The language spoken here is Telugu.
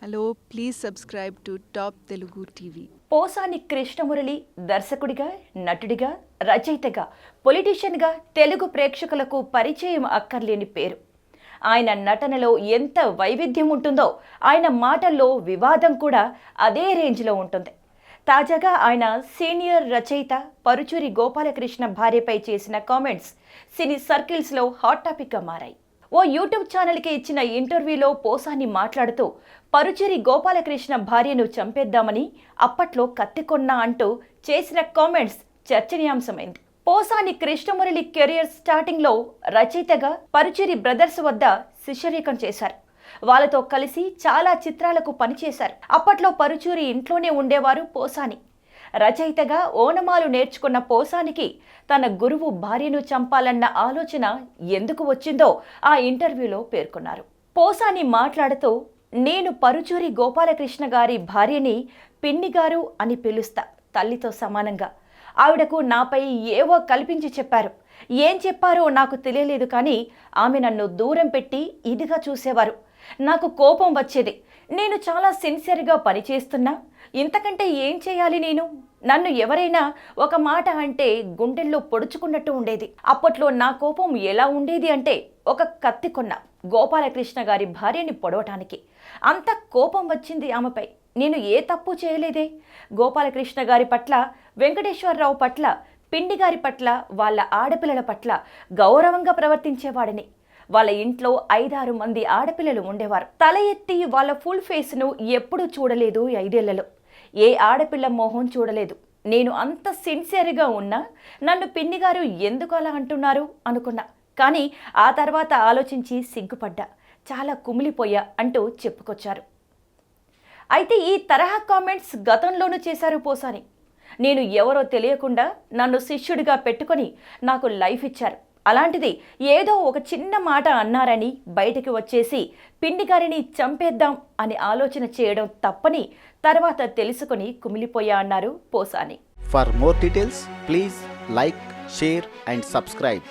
Hello please subscribe to top Telugu TV. Posani Krishna Murali దర్శకుడిగా, నటుడిగా, రచయితగా, పొలిటీషియన్గా తెలుగు ప్రేక్షకులకు పరిచయం అక్కర్లేని పేరు. ఆయన నటనలో ఎంత వైవిధ్యం ఉంటుందో ఆయన మాటల్లో వివాదం కూడా అదే రేంజ్లో ఉంటుంది. తాజాగా ఆయన సీనియర్ రచయిత పరుచూరి గోపాలకృష్ణ భార్యపై చేసిన కామెంట్స్ సినీ సర్కిల్స్లో హాట్ టాపిక్గా మారాయి. ఓ యూట్యూబ్ ఛానల్కి ఇచ్చిన ఇంటర్వ్యూలో పోసాని మాట్లాడుతూ పరుచూరి గోపాలకృష్ణ భార్యను చంపేద్దామని అప్పట్లో కత్తికొన్నా అంటూ చేసిన కామెంట్స్ చర్చనీయాంశమైంది. పోసాని కృష్ణమురళి కెరియర్ స్టార్టింగ్లో రచయితగా పరుచూరి బ్రదర్స్ వద్ద శిష్యరికం చేశారు. వాళ్ళతో కలిసి చాలా చిత్రాలకు పనిచేశారు. అప్పట్లో పరుచూరి ఇంట్లోనే ఉండేవారు పోసాని. రచయితగా ఓనమాలు నేర్చుకున్న పోసానికి తన గురువు భార్యను చంపాలన్న ఆలోచన ఎందుకు వచ్చిందో ఆ ఇంటర్వ్యూలో పేర్కొన్నారు. పోసాని మాట్లాడుతూ, నేను పరుచూరి గోపాలకృష్ణ గారి భార్యని పిన్నిగారు అని పిలుస్తా, తల్లితో సమానంగా. ఆవిడకు నాపై ఏవో కల్పించి చెప్పారు. ఏం చెప్పారో నాకు తెలియలేదు, కానీ ఆమె నన్ను దూరం పెట్టి ఇదిగా చూసేవారు. నాకు కోపం వచ్చేది. నేను చాలా సిన్సియర్గా పనిచేస్తున్నా, ఇంతకంటే ఏం చేయాలి నేను? నన్ను ఎవరైనా ఒక మాట అంటే గుండెల్లో పొడుచుకున్నట్టు ఉండేది. అప్పట్లో నా కోపం ఎలా ఉండేది అంటే, ఒక కత్తి కొన్న గోపాలకృష్ణ గారి భార్యని పొడవటానికి. అంత కోపం వచ్చింది ఆమెపై. నేను ఏ తప్పు చేయలేదే. గోపాలకృష్ణ గారి పట్ల, వెంకటేశ్వరరావు పట్ల, పిండి గారి పట్ల, వాళ్ళ ఆడపిల్లల పట్ల గౌరవంగా ప్రవర్తించేవాడిని. వాళ్ళ ఇంట్లో 5-6 మంది ఆడపిల్లలు ఉండేవారు. తల ఎత్తి వాళ్ళ ఫుల్ ఫేస్ను ఎప్పుడూ చూడలేదు. 5 ఏళ్లలో ఏ ఆడపిల్ల మోహం చూడలేదు. నేను అంత సిన్సియర్గా ఉన్నా నన్ను పిన్నిగారు ఎందుకు అలా అంటున్నారు అనుకున్నా. కానీ ఆ తర్వాత ఆలోచించి సిగ్గుపడ్డా, చాలా కుమిలిపోయా అంటూ చెప్పుకొచ్చారు. అయితే ఈ తరహా కామెంట్స్ గతంలోనూ చేశారు పోసాని. నేను ఎవరో తెలియకుండా నన్ను శిష్యుడిగా పెట్టుకొని నాకు లైఫ్ ఇచ్చారు. అలాంటిది ఏదో ఒక చిన్న మాట అన్నారని బయటికి వచ్చేసి పిండిగారిని చంపేద్దాం అని ఆలోచన చేయడం తప్పని తర్వాత తెలుసుకొని కుమిలిపోయా అన్నారు Posani. For more details, please like, share and subscribe.